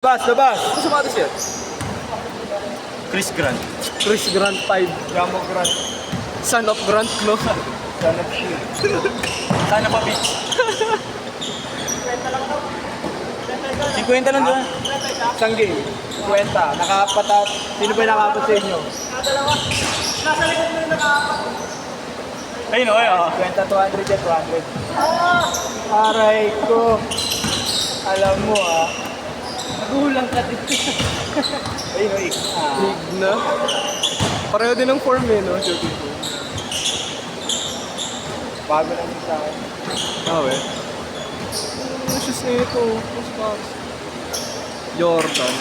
Labas! Ano sapatos yan? Chris Grant. Chris Grant 5. Jamo Grant. Son of Grant, no? Sana pa bitch. 50 lang doon. Isang game. 50. Nakapatat. Sino ba yung nakapat sa inyo? Ayun o, ayun. 50, 200 yan, 200. Aray ko. Alam mo Nagulang ka dito. Ayun o, League na. Pareho din ng form no? Shooting form. bago lang sa akin. Ano shoes na ito? Jordan.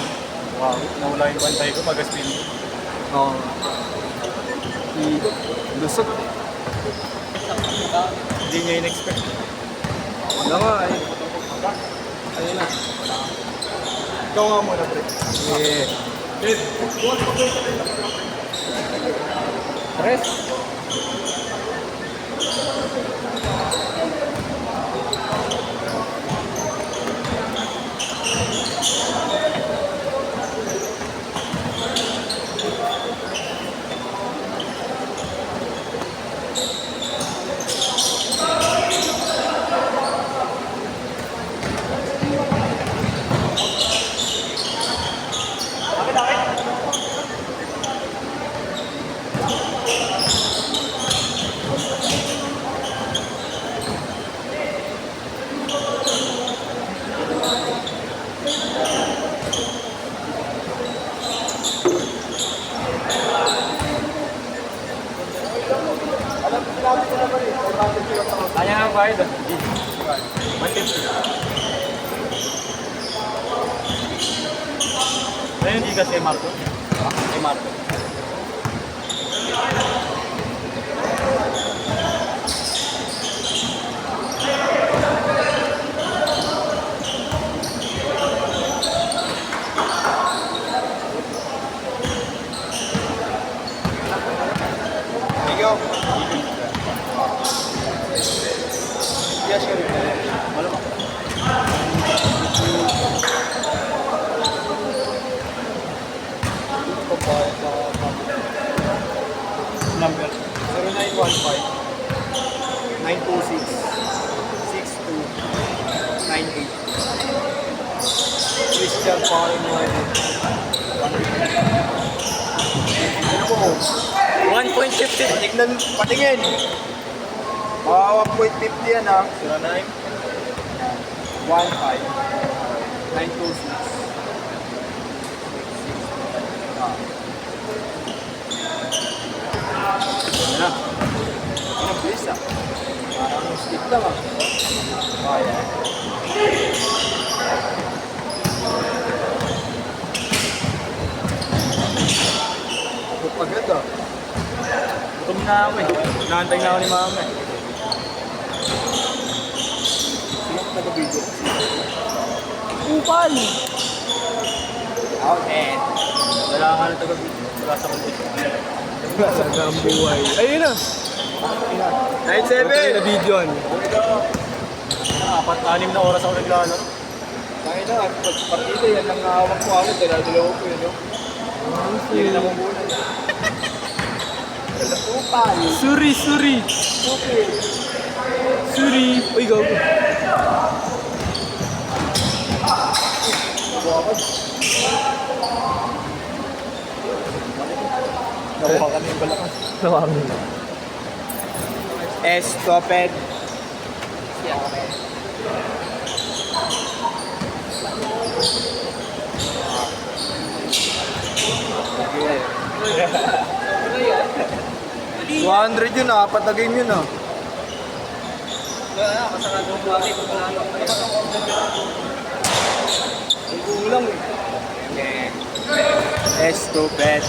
Wow, nawala yung bantay ko pag-spin. Oo. Lusot. Hindi niya in-expect. Wala nga Ayun na. Ikaw nga muna, pre. Yeah. Press. Kaya nga ba ito? 150. Ayun, hindi kasi Marco. Kay Marco. Ikaw. Yes, sir. Malamang. Number 0915 926 6298. Christian Paul Noel. 1.50. Tignan, patingin. 1.50 yan 09 15 926. Yan na. Yan ang bilis Parang stick lang Kaya. Pagod Gutom na ako Naantay na ako ni mama Sino ka taga-video? Upal! Okay. Wala ka na taga-video. Wala sa kulit. Sana ang buhay. Ayun na! 9-7! Na video Apat-anim na oras ako naglalaro. Kaya na, partida yan lang nakawak ko ako. Dalawa ko yun, no? Hindi na muna. Upal! Suri! Suri! Uy, gago! Nakuha ka na yung balakas. Nawangin na. Estoped. Yeah. 200 yun apat na game yun Kasarado mo natin kung wala lang kayo. Ang kulang Estoped.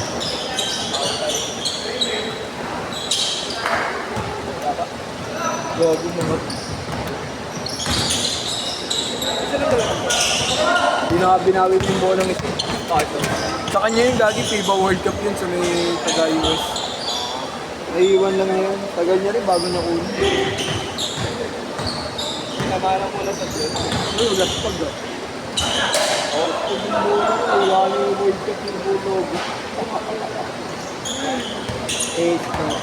Gago mga. Binawi yung bola ng isa. Sa kanya yung lagi FIBA World Cup yun sa may taga-US. Naiiwan lang yun. Tagal niya rin bago niya kunin. Namarang mo na sa dyan. Ano, gaspag Wala yung World Cup yung bulog. Eight, wala.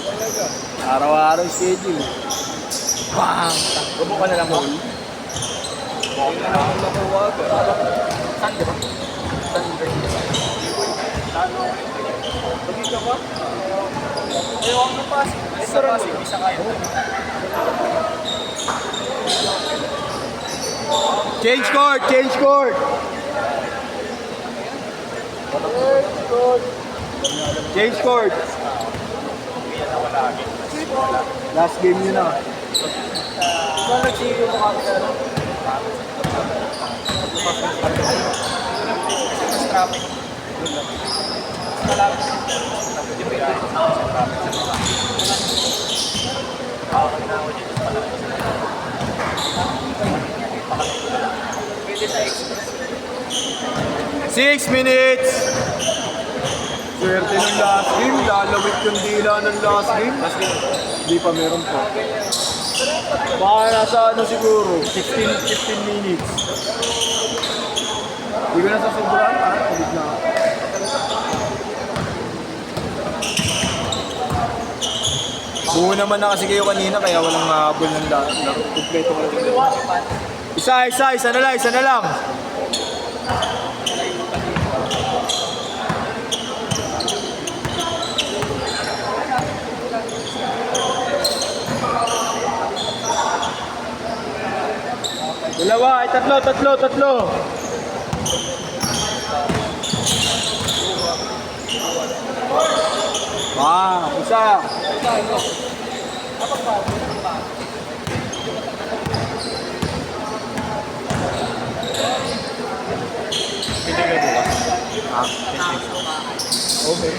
Talaga. Araw-araw schedule. Bang! Gubo ka na lang mo. Huwag na lang ang nakuwag. Saan di ba? Saan Pagi ka ba? Ewan mo pa. Isa rin mo. Isa kayo. Change court! Change court! Change court! Last game nyo na. Saan nagsiyo mo kami ka lang? Mas traffic. Malapit. Depende sa traffic sa mga. Na ako dito sa malapit. Pwede sa express. 6 minutes! Swerte ng last game. Lalawit yung dila ng last game. Hindi pa meron pa. Baka nasa ano siguro, 15 minutes. Hindi ko na sa sobrang, ulit na. Buo naman na kasi kayo kanina kaya walang mahabol ng laro. Kompleto ko lang. Isa na lang. Dalawa, ay tatlo. Isa. Pwede ka bukas. Ha? Okay.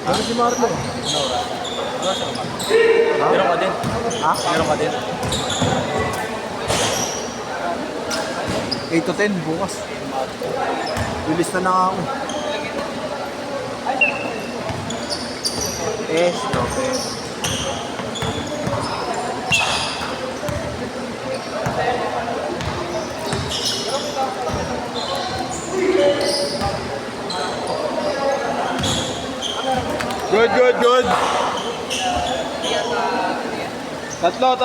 Ano si Marlo? Meron ka din. Ha? Meron ka din. 8 to 10 bukas. Bilis na ako. Esto, Good.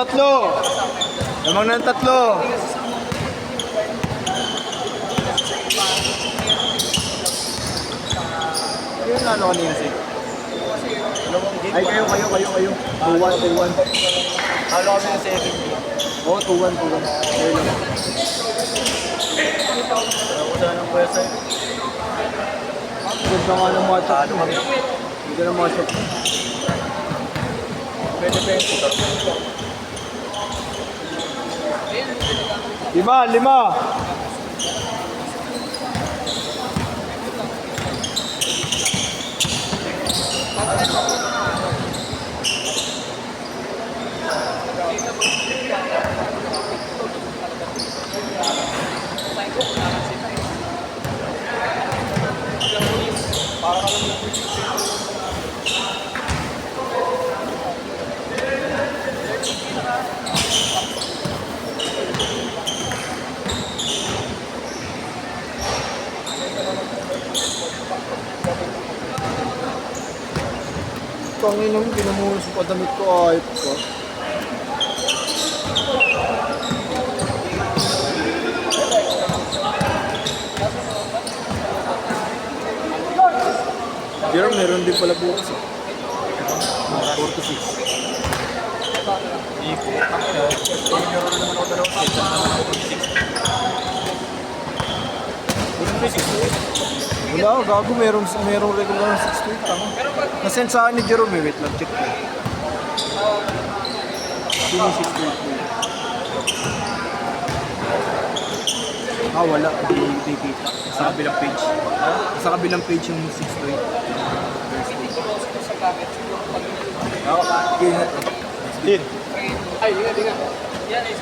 Tatlo. Lamang ng tatlo. Yun ano kanina siya? Ay, kayo. 2-1. Halo kami ng 7. Oo, 2-1. Kayo lang. Wala ng pwesa. Ganda nga ng matchup. Ganda ng matchup. Pwede pa yung tutor. 5. Panginang pinamuhos sa padamit ko, ayot ko. Jerome, meron din pala bukas eh. 4 to 6. Wala, gago, merong regular ng 6 to 8. Tama. Nasend sa akin ni Jerome, wait lang, check ko. Hindi yung 6 to 8. Wala, di kita. Sa kabilang page. Sa kabilang page yung 6 to 8. Din. Ay, di nga. Yan, is.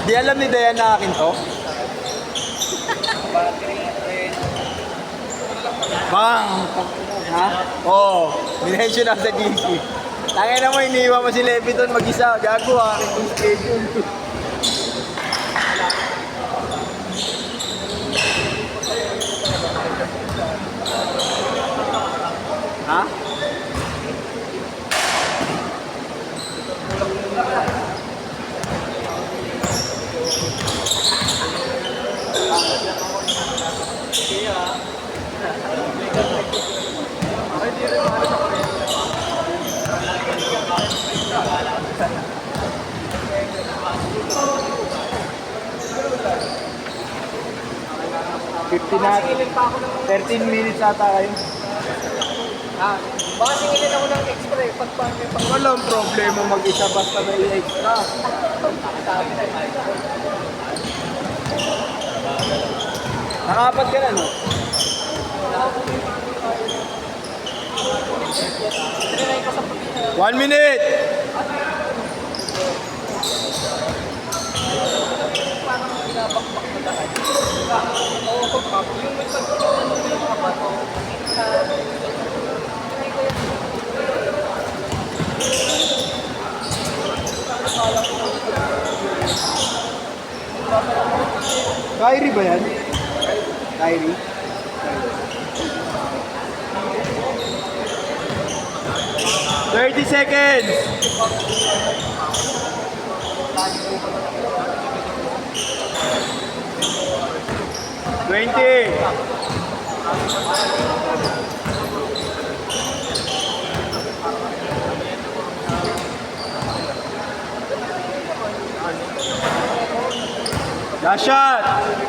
Di alam ni Dayan na akin to? Bang! Ha? Oo, minention na sa GC. Tangin na mo, iniiwan mo si Leviton mag-isa. Gago ha, aking schedule. Ha? Na, 13 minutes ata kayo. Ha? Baka singilin ako ng extra eh. Pag Walang problema mag-isa basta may extra. Nakapat ka na, no? trinay ko sa pagkina. 1 minute! Parang binabakbak na lahat. Oo, pag yung may pagkina yung kapat. Trinay ko yan. Kyrie ba yan? Kyrie? 30 seconds! Twenty! Last shot!